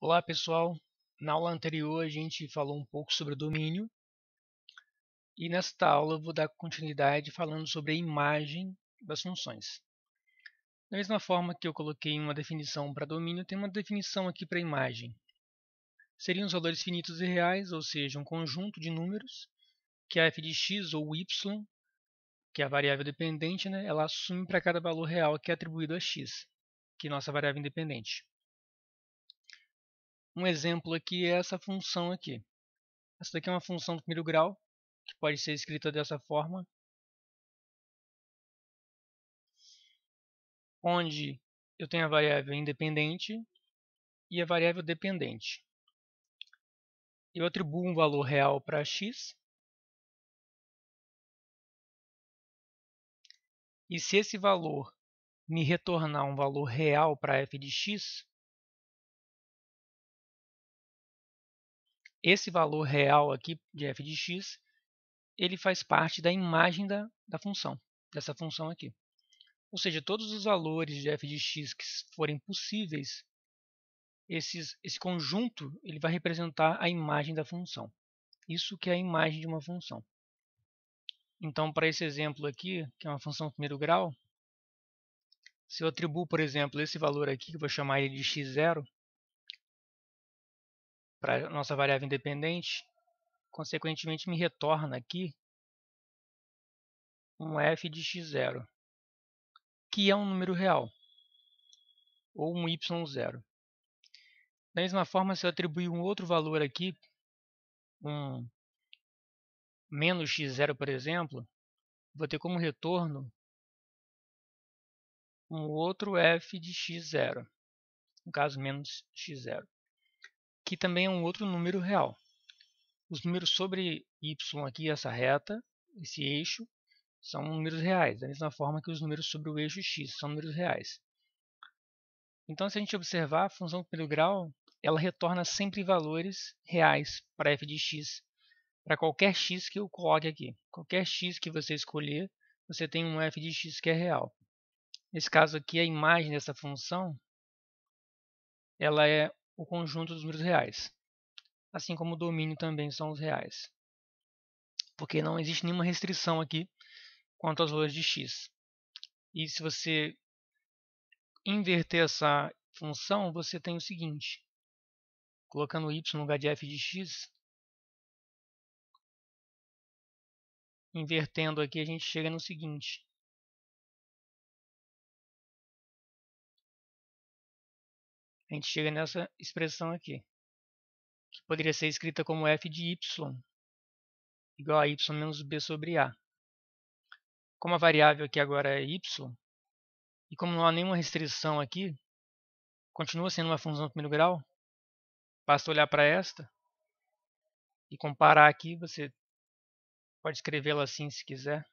Olá pessoal, na aula anterior a gente falou um pouco sobre o domínio e nesta aula eu vou dar continuidade falando sobre a imagem das funções. Da mesma forma que eu coloquei uma definição para domínio, tem uma definição aqui para imagem. Seriam os valores finitos e reais, ou seja, um conjunto de números que a f de x ou y, que é a variável dependente, ela assume para cada valor real que é atribuído a x, que é nossa variável independente. Um exemplo aqui é essa função aqui. Essa daqui é uma função do primeiro grau, que pode ser escrita dessa forma, onde eu tenho a variável independente e a variável dependente. Eu atribuo um valor real para x, e se esse valor me retornar um valor real para f de x, esse valor real aqui de f de x, ele faz parte da imagem da função, dessa função aqui. Ou seja, todos os valores de f de x que forem possíveis, esse conjunto ele vai representar a imagem da função. Isso que é a imagem de uma função. Então, para esse exemplo aqui, que é uma função de primeiro grau, se eu atribuo, por exemplo, esse valor aqui, que eu vou chamar ele de x0, para a nossa variável independente, consequentemente me retorna aqui um f de x0, que é um número real, ou um y0. Da mesma forma, se eu atribuir um outro valor aqui, um menos x0, por exemplo, vou ter como retorno um outro f de x0, no caso menos x0, que também é um outro número real. Os números sobre y aqui, essa reta, esse eixo, são números reais, da mesma forma que os números sobre o eixo x são números reais. Então, se a gente observar, a função do primeiro grau, ela retorna sempre valores reais para f de x, para qualquer x que eu coloque aqui. Qualquer x que você escolher, você tem um f de x que é real. Nesse caso aqui, a imagem dessa função, ela é o conjunto dos números reais, assim como o domínio também são os reais, porque não existe nenhuma restrição aqui quanto aos valores de x. E se você inverter essa função, você tem o seguinte: colocando y no lugar de f de x, invertendo aqui, a gente chega no seguinte: a gente chega nessa expressão aqui, que poderia ser escrita como f de y igual a y menos b sobre a. Como a variável aqui agora é y, e como não há nenhuma restrição aqui, continua sendo uma função de primeiro grau, basta olhar para esta e comparar aqui, você pode escrevê-la assim se quiser.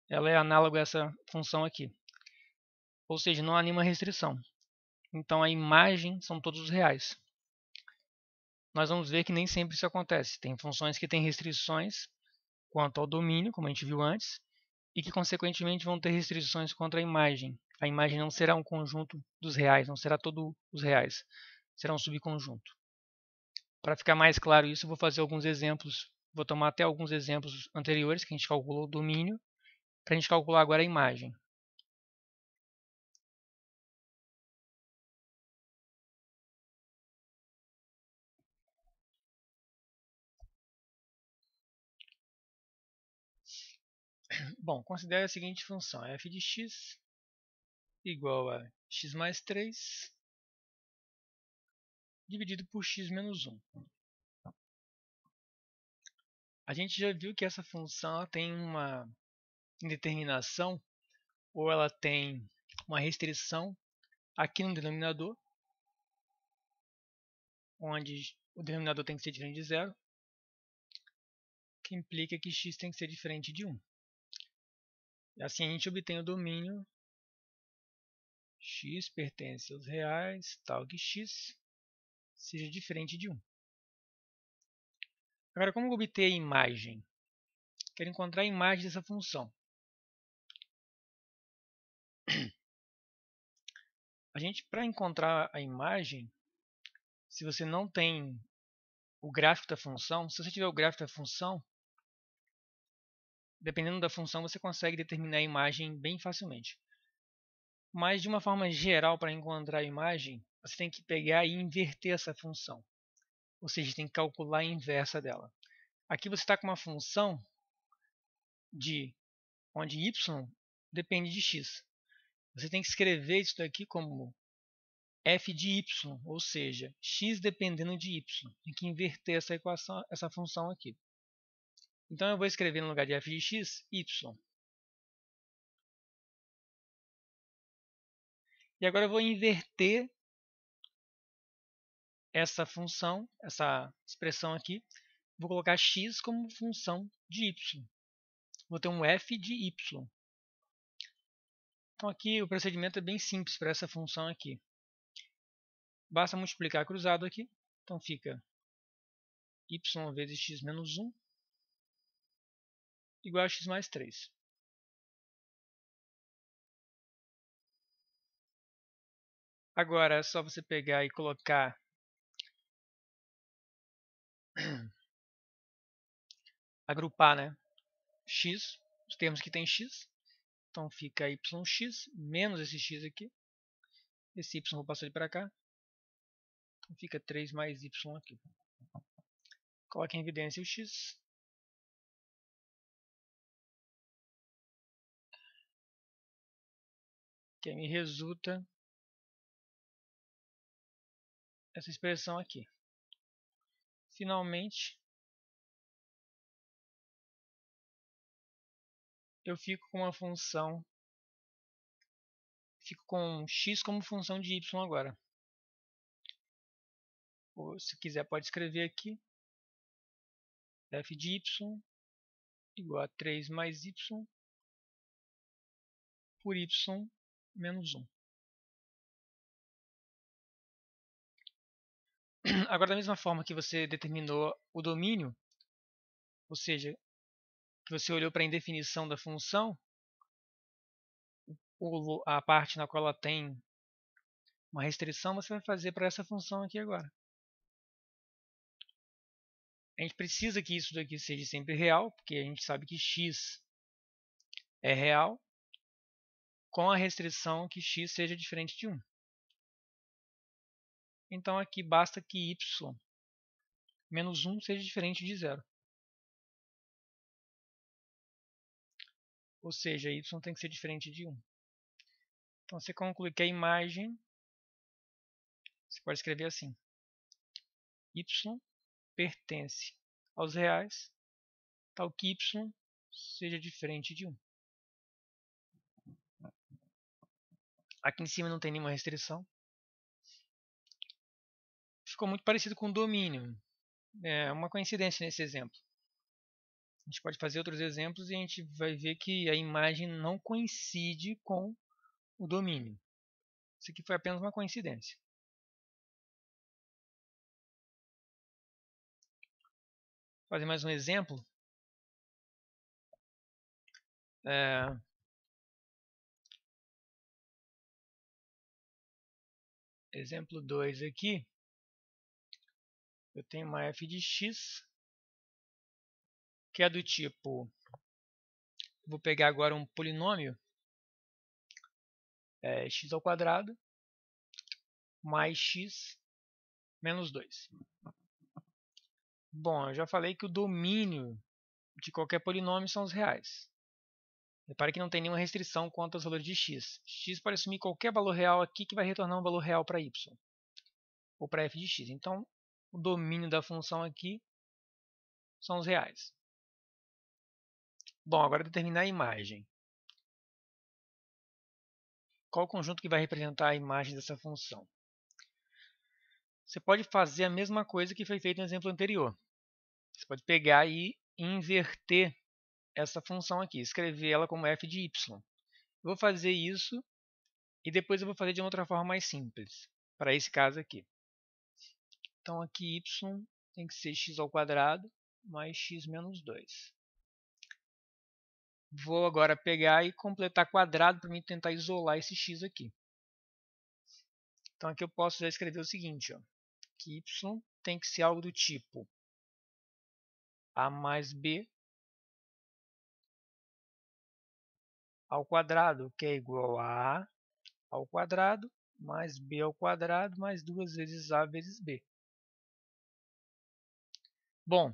Ela é análoga a essa função aqui. Ou seja, não há nenhuma restrição. Então a imagem são todos os reais. Nós vamos ver que nem sempre isso acontece. Tem funções que têm restrições quanto ao domínio, como a gente viu antes, e que consequentemente vão ter restrições quanto à imagem. A imagem não será um conjunto dos reais, não será todos os reais, será um subconjunto. Para ficar mais claro isso, eu vou fazer alguns exemplos, vou tomar até alguns exemplos anteriores que a gente calculou o domínio, para a gente calcular agora a imagem. Bom, considere a seguinte função: f de x igual a x mais 3 dividido por x menos 1. A gente já viu que essa função tem uma indeterminação, ou ela tem uma restrição aqui no denominador, onde o denominador tem que ser diferente de zero, que implica que x tem que ser diferente de 1. E assim a gente obtém o domínio x pertence aos reais, tal que x seja diferente de 1. Agora, como obter a imagem? Quero encontrar a imagem dessa função. para encontrar a imagem, se você não tem o gráfico da função, se você tiver o gráfico da função, dependendo da função, você consegue determinar a imagem bem facilmente. Mas de uma forma geral, para encontrar a imagem, você tem que pegar e inverter essa função. Ou seja, tem que calcular a inversa dela. Aqui você está com uma função onde y depende de x. Você tem que escrever isso daqui como f de y, ou seja, x dependendo de y. Tem que inverter essa equação, essa função aqui. Então eu vou escrever no lugar de f de x, y. E agora eu vou inverter essa função, essa expressão aqui. Vou colocar x como função de y. Vou ter um f de y. Então aqui o procedimento é bem simples para essa função aqui. Basta multiplicar cruzado aqui. Então fica y vezes x menos 1 igual a x mais 3. Agora é só você pegar e colocar agrupar, né, x, os termos que tem x. Então fica yx menos esse x aqui. Esse y eu vou passar ele para cá. Então fica 3 mais y aqui. Coloque em evidência o x. Que aí me resulta essa expressão aqui. Finalmente, eu fico com uma função, fico com x como função de y agora. Ou, se quiser, pode escrever aqui f de y igual a 3 mais y por y menos 1. Agora, da mesma forma que você determinou o domínio, ou seja, que você olhou para a indefinição da função, a parte na qual ela tem uma restrição, você vai fazer para essa função aqui agora. A gente precisa que isso daqui seja sempre real, porque a gente sabe que x é real, com a restrição que x seja diferente de 1. Então aqui basta que y menos 1 seja diferente de 0. Ou seja, y tem que ser diferente de 1. Então você conclui que a imagem, você pode escrever assim: y pertence aos reais, tal que y seja diferente de 1. Aqui em cima não tem nenhuma restrição. Ficou muito parecido com o domínio. É uma coincidência nesse exemplo. A gente pode fazer outros exemplos e a gente vai ver que a imagem não coincide com o domínio. Isso aqui foi apenas uma coincidência. Vou fazer mais um exemplo. Exemplo 2 aqui. Eu tenho uma f de x que é do tipo, vou pegar agora um polinômio, x ao quadrado mais x menos 2. Bom, eu já falei que o domínio de qualquer polinômio são os reais. Repare que não tem nenhuma restrição quanto aos valores de x. X pode assumir qualquer valor real aqui que vai retornar um valor real para y, ou para f de x. Então, o domínio da função aqui são os reais. Bom, agora determinar a imagem. Qual o conjunto que vai representar a imagem dessa função? Você pode fazer a mesma coisa que foi feito no exemplo anterior. Você pode pegar e inverter essa função aqui, escrever ela como f de y. Eu vou fazer isso e depois eu vou fazer de uma outra forma mais simples, para esse caso aqui. Então aqui y tem que ser x ao quadrado mais x menos 2. Vou agora pegar e completar quadrado para mim tentar isolar esse x aqui. Então aqui eu posso já escrever o seguinte, ó, que y tem que ser algo do tipo a mais b ao quadrado, que é igual a a ao quadrado mais b ao quadrado mais 2 vezes a vezes b. Bom,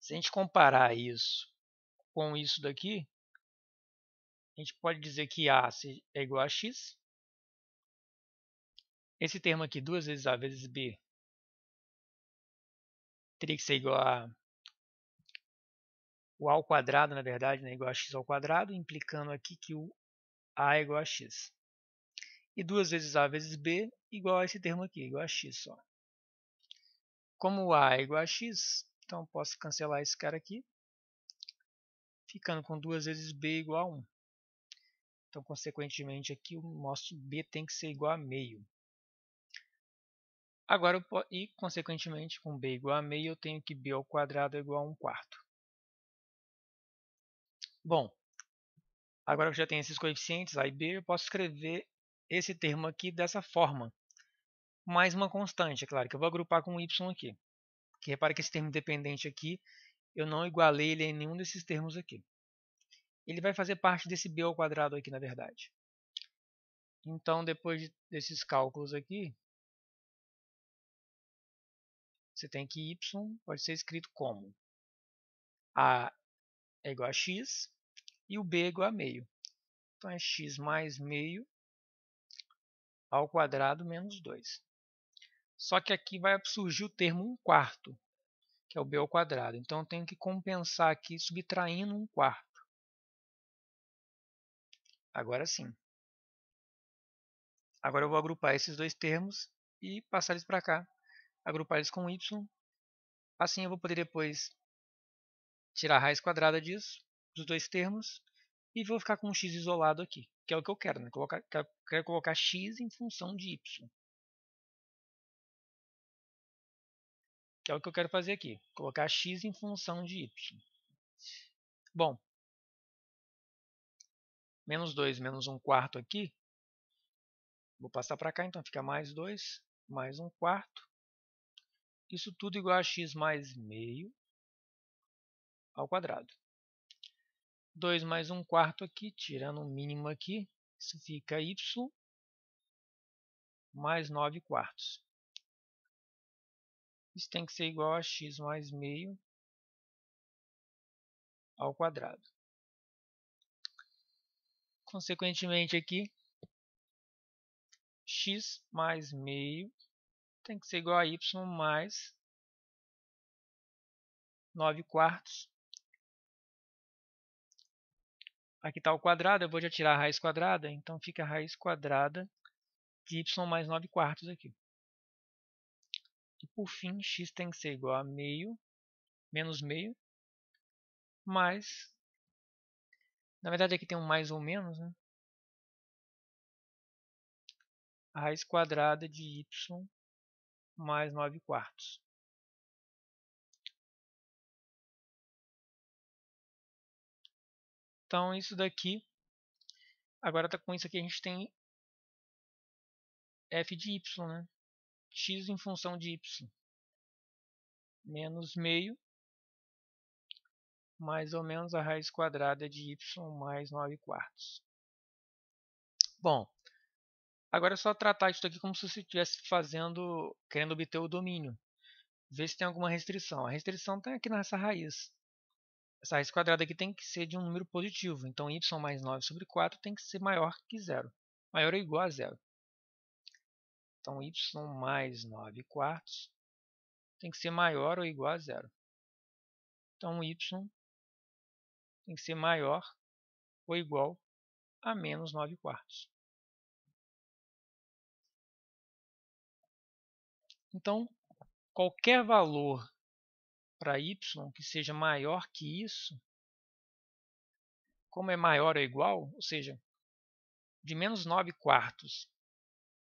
se a gente comparar isso com isso daqui, a gente pode dizer que a é igual a x. Esse termo aqui, 2 vezes a vezes b, teria que ser igual a o a ao quadrado, na verdade, né, igual a x ao quadrado, implicando aqui que o a é igual a x. E 2 vezes a vezes b igual a esse termo aqui, igual a x só. Como o a é igual a x, então posso cancelar esse cara aqui, ficando com 2 vezes b igual a 1. Então, consequentemente, aqui o nosso b tem que ser igual a meio. Agora, e consequentemente, com b igual a meio, eu tenho que b ao quadrado é igual a 1 quarto. Bom, agora que eu já tenho esses coeficientes, a e b, eu posso escrever esse termo aqui dessa forma. Mais uma constante, é claro, que eu vou agrupar com y aqui. Que repare que esse termo dependente aqui, eu não igualei ele em nenhum desses termos aqui. Ele vai fazer parte desse b ao quadrado aqui, na verdade. Então, depois desses cálculos aqui, você tem que y pode ser escrito como a é igual a x e o b é igual a meio. Então, é x mais meio ao quadrado menos 2. Só que aqui vai surgir o termo 1 quarto, que é o b ao quadrado. Então, eu tenho que compensar aqui subtraindo 1 quarto. Agora sim. Agora eu vou agrupar esses dois termos e passar eles para cá. Agrupar eles com y. Assim eu vou poder depois tirar a raiz quadrada disso, dos dois termos, e vou ficar com um x isolado aqui, que é o que eu quero, né? Quero colocar x em função de y. Que é o que eu quero fazer aqui, colocar x em função de y. Bom, menos 2 menos 1 quarto aqui, vou passar para cá, então fica mais 2, mais 1 quarto. Isso tudo igual a x mais meio ao quadrado. 2 mais 1 quarto aqui, tirando o mínimo aqui, isso fica y mais 9 quartos. Isso tem que ser igual a x mais meio ao quadrado. Consequentemente aqui, x mais meio tem que ser igual a y mais 9 quartos. Aqui está o quadrado, eu vou já tirar a raiz quadrada, então fica a raiz quadrada de y mais 9 quartos aqui. E por fim, x tem que ser igual a meio, menos meio, mais... Na verdade aqui tem um mais ou menos, né? A raiz quadrada de y mais 9 quartos. Então, isso daqui, agora com isso aqui a gente tem f de y, né? X em função de y, menos meio, mais ou menos a raiz quadrada de y mais 9 quartos. Bom, agora é só tratar isso aqui como se você estivesse querendo obter o domínio. Ver se tem alguma restrição. A restrição está aqui nessa raiz. Essa raiz quadrada aqui tem que ser de um número positivo. Então, y mais 9 sobre 4 tem que ser maior que zero. Maior ou igual a zero. Então, y mais 9 quartos tem que ser maior ou igual a zero. Então, y tem que ser maior ou igual a menos 9 quartos. Então, qualquer valor para y que seja maior que isso, como é maior ou igual, ou seja, de menos 9 quartos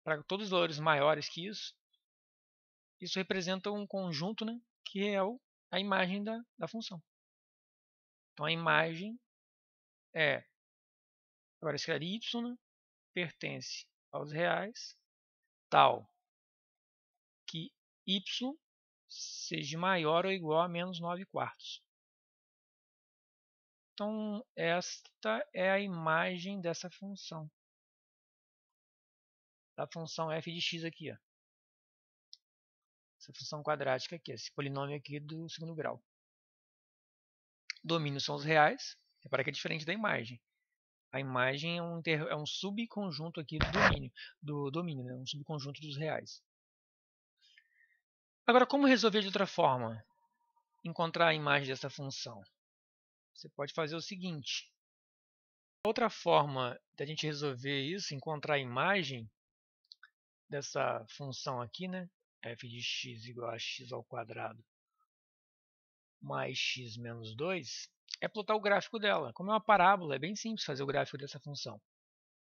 para todos os valores maiores que isso representa um conjunto, né, que é a imagem da função. Então, a imagem é, agora escrever y, né, pertence aos reais tal que y seja maior ou igual a menos 9/4. Então, esta é a imagem dessa função. Da função f de x aqui. Ó. Essa função quadrática aqui, esse polinômio aqui do segundo grau. Domínios são os reais. Repara que é diferente da imagem. A imagem é um subconjunto aqui do domínio, né? Um subconjunto dos reais. Agora, como resolver de outra forma? Encontrar a imagem dessa função. Você pode fazer o seguinte. Outra forma da gente resolver isso, encontrar a imagem dessa função aqui, né? F de x igual a x ao quadrado mais x menos 2, é plotar o gráfico dela. Como é uma parábola, é bem simples fazer o gráfico dessa função.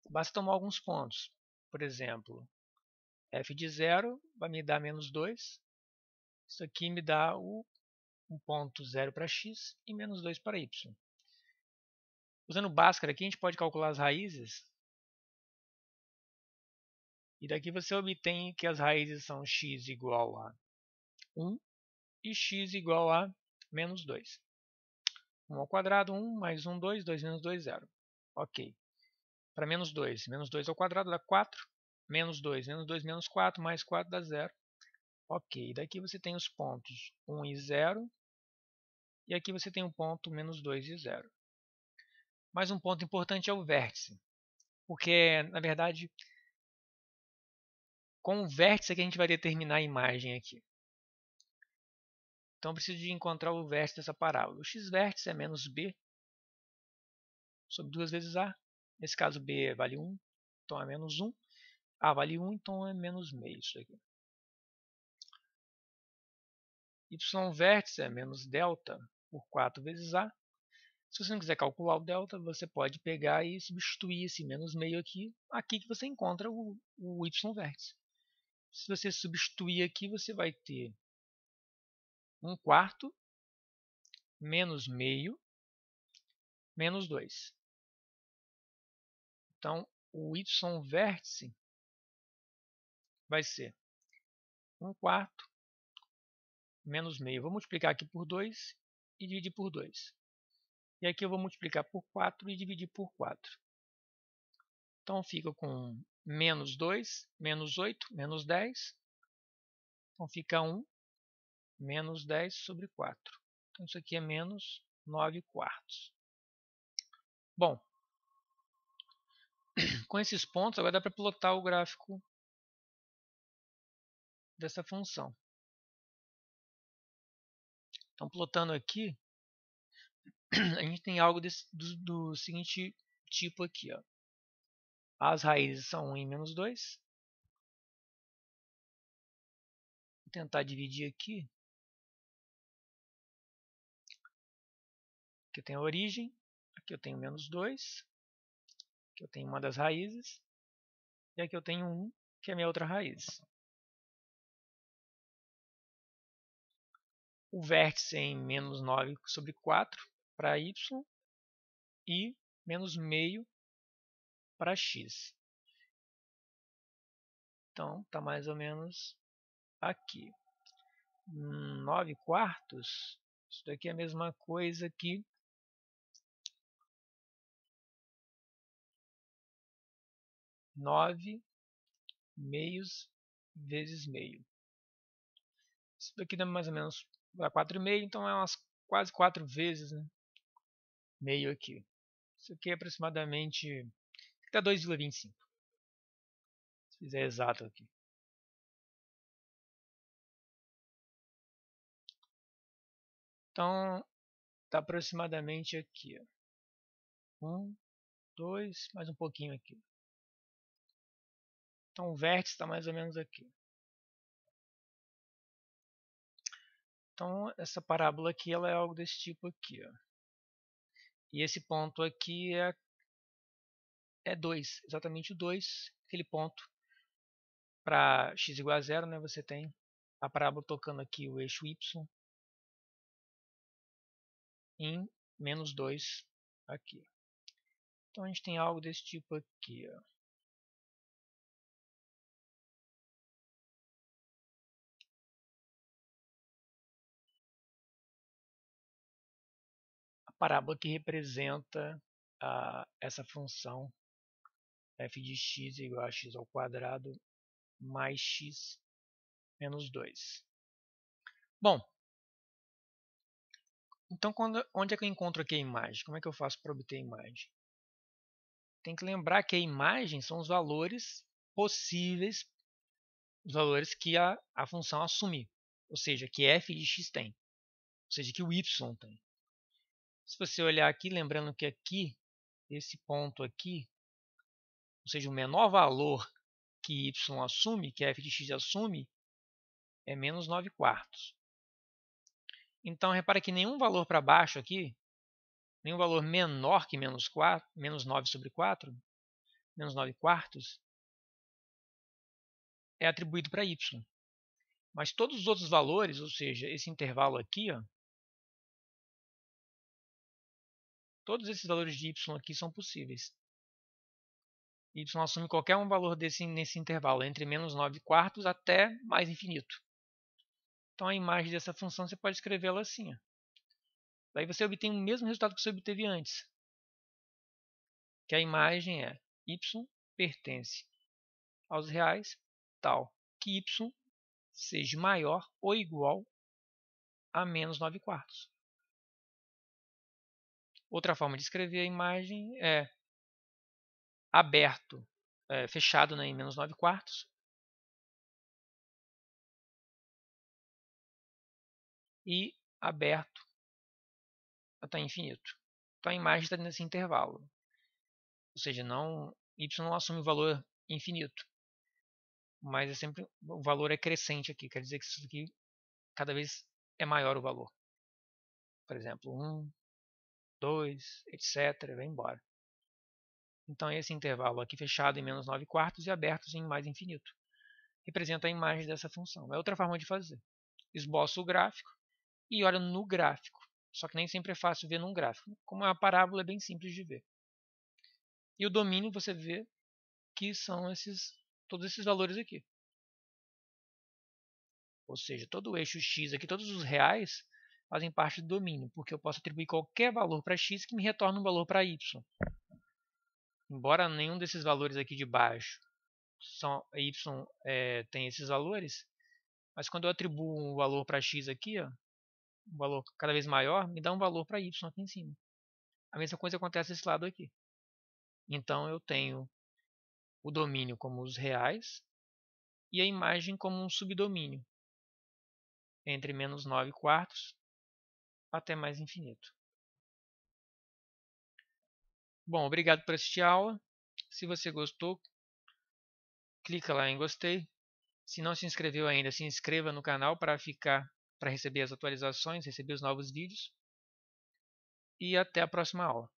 Basta tomar alguns pontos. Por exemplo, f de 0 vai me dar menos 2. Isso aqui me dá um ponto 0 para x e menos 2 para y. Usando Bhaskara aqui, a gente pode calcular as raízes. E daqui você obtém que as raízes são x igual a 1 e x igual a menos 2. 1 ao quadrado, 1, mais 1, 2, 2 menos 2, 0. Ok. Para menos 2 ao quadrado dá 4. Menos 2 menos 4, mais 4 dá 0. Ok. Daqui você tem os pontos 1 e 0. E aqui você tem um ponto menos 2 e 0. Mas um ponto importante é o vértice. Porque, na verdade, com o vértice é que a gente vai determinar a imagem aqui. Então, eu preciso de encontrar o vértice dessa parábola. O x-vértice é menos b sobre 2 vezes a. Nesse caso, b vale 1, então é menos 1. A vale 1, então é menos meio isso aqui. Y-vértice é menos delta por 4 vezes a. Se você não quiser calcular o delta, você pode pegar e substituir esse menos meio aqui. Aqui que você encontra o y-vértice. Se você substituir aqui, você vai ter 1/4 menos meio menos 2. Então, o y-vértice vai ser 1/4 menos meio. Vou multiplicar aqui por 2 e dividir por 2. E aqui eu vou multiplicar por 4 e dividir por 4. Então, fica com menos 2, menos 8, menos 10. Então, fica 1 menos 10 sobre 4. Então, isso aqui é menos 9/4. Bom, com esses pontos, agora dá para plotar o gráfico dessa função. Então, plotando aqui, a gente tem algo do seguinte tipo aqui. Ó. As raízes são 1 e menos 2. Vou tentar dividir aqui. Aqui eu tenho a origem, aqui eu tenho menos 2, aqui eu tenho uma das raízes, e aqui eu tenho 1, que é a minha outra raiz. O vértice em menos 9 sobre 4 para y e menos meio para x. Então, está mais ou menos aqui. 9/4, isso daqui é a mesma coisa que 9 meios vezes meio. Isso daqui dá mais ou menos 4,5, então é umas quase 4 vezes, né? Meio aqui. Isso aqui é aproximadamente dá 2,25. Se fizer exato aqui. Então, está aproximadamente aqui. 1, 2, mais um pouquinho aqui. Então, o vértice está mais ou menos aqui. Então, essa parábola aqui ela é algo desse tipo aqui. Ó. E esse ponto aqui é 2, exatamente o 2, aquele ponto. Para x igual a 0, né, você tem a parábola tocando aqui o eixo y em menos 2 aqui. Então, a gente tem algo desse tipo aqui. Ó. parábola que representa essa função f de x igual a x ao quadrado mais x menos 2. Bom, então onde é que eu encontro aqui a imagem? Como é que eu faço para obter a imagem? Tem que lembrar que a imagem são os valores possíveis, os valores que a função assume, ou seja, que f de x tem, ou seja, que o y tem. Se você olhar aqui, lembrando que aqui, esse ponto aqui, ou seja, o menor valor que y assume, que f de x assume, é menos 9 quartos. Então, repara que nenhum valor para baixo aqui, nenhum valor menor que menos 9 sobre 4, menos 9 quartos, é atribuído para y. Mas todos os outros valores, ou seja, esse intervalo aqui, ó, todos esses valores de y aqui são possíveis. Y assume qualquer um valor nesse intervalo, entre menos 9 quartos até mais infinito. Então a imagem dessa função você pode escrevê-la assim. Ó. Daí você obtém o mesmo resultado que você obteve antes. Que a imagem é y pertence aos reais tal que y seja maior ou igual a menos 9 quartos. Outra forma de escrever a imagem é aberto, fechado, né, em menos 9 quartos. E aberto até infinito. Então a imagem está nesse intervalo. Ou seja, y não assume o valor infinito. Mas é sempre, o valor é crescente aqui. Quer dizer que isso aqui cada vez é maior o valor. Por exemplo, 1, 2, etc. Vai embora. Então esse intervalo aqui fechado em menos 9 quartos e abertos em mais infinito. Representa a imagem dessa função. É outra forma de fazer. Esboça o gráfico e olha no gráfico. Só que nem sempre é fácil ver num gráfico. Como é uma parábola, é bem simples de ver. E o domínio você vê que são todos esses valores aqui. Ou seja, todo o eixo x aqui, todos os reais, fazem parte do domínio, porque eu posso atribuir qualquer valor para x que me retorne um valor para y. Embora nenhum desses valores aqui de baixo, y tem esses valores, mas quando eu atribuo um valor para x aqui, ó, um valor cada vez maior, me dá um valor para y aqui em cima. A mesma coisa acontece desse lado aqui. Então eu tenho o domínio como os reais e a imagem como um subdomínio entre menos 9 quartos até mais infinito. Bom, obrigado por assistir a aula. Se você gostou, clica lá em gostei. Se não se inscreveu ainda, se inscreva no canal para receber as atualizações, receber os novos vídeos. E até a próxima aula.